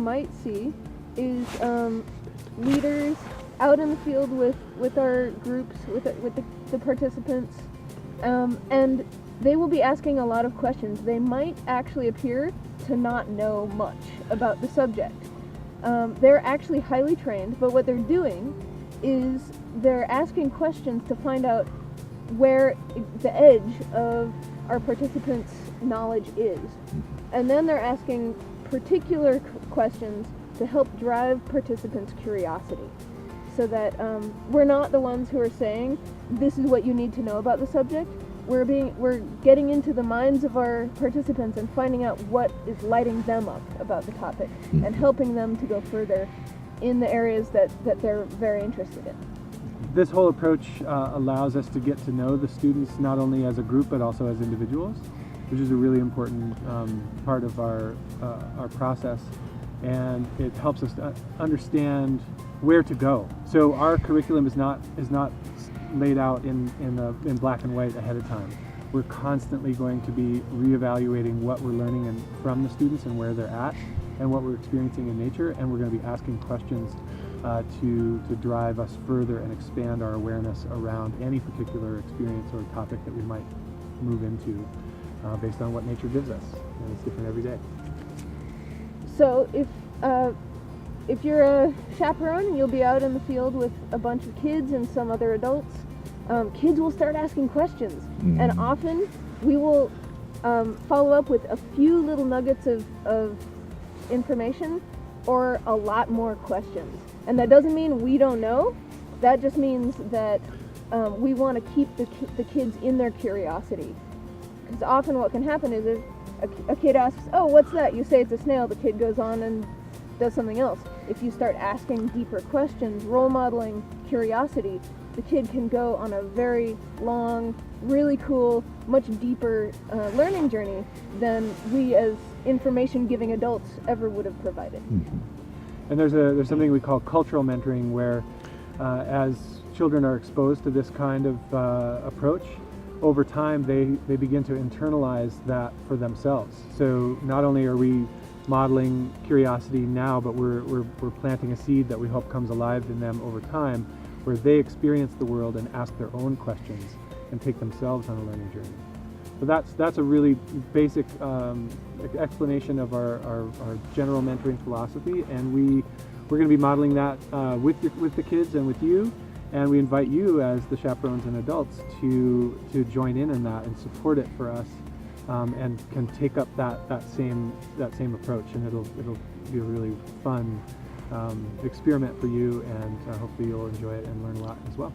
might see is leaders out in the field with our groups, with the participants, and they will be asking a lot of questions. They might actually appear to not know much about the subject. They're actually highly trained, but what they're doing is they're asking questions to find out where the edge of our participants' knowledge is. And then they're asking particular questions to help drive participants' curiosity, so that we're not the ones who are saying, this is what you need to know about the subject. We're getting into the minds of our participants and finding out what is lighting them up about the topic and helping them to go further in the areas that they're very interested in. This whole approach allows us to get to know the students not only as a group but also as individuals, which is a really important part of our process, and it helps us to understand where to go. So our curriculum is not laid out in black and white ahead of time. We're constantly going to be reevaluating what we're learning from the students and where they're at and what we're experiencing in nature, and we're going to be asking questions to drive us further and expand our awareness around any particular experience or topic that we might move into based on what nature gives us, and it's different every day. So if you're a chaperone, you'll be out in the field with a bunch of kids and some other adults. Kids will start asking questions, and often we will follow up with a few little nuggets of information or a lot more questions. And that doesn't mean we don't know. That just means that we want to keep the kids in their curiosity. Because often what can happen is if a kid asks, oh, what's that? You say it's a snail, the kid goes on and does something else. If you start asking deeper questions, role modeling curiosity, the kid can go on a very long, really cool, much deeper learning journey than we as information-giving adults ever would have provided. And there's something we call cultural mentoring, where as children are exposed to this kind of approach, over time they begin to internalize that for themselves. So not only are we modeling curiosity now, but we're planting a seed that we hope comes alive in them over time, where they experience the world and ask their own questions and take themselves on a learning journey. So that's a really basic explanation of our general mentoring philosophy, and we're going to be modeling that with the kids and with you, and we invite you as the chaperones and adults to join in that and support it for us, and can take up that same approach, and it'll be a really fun experiment for you, and hopefully you'll enjoy it and learn a lot as well.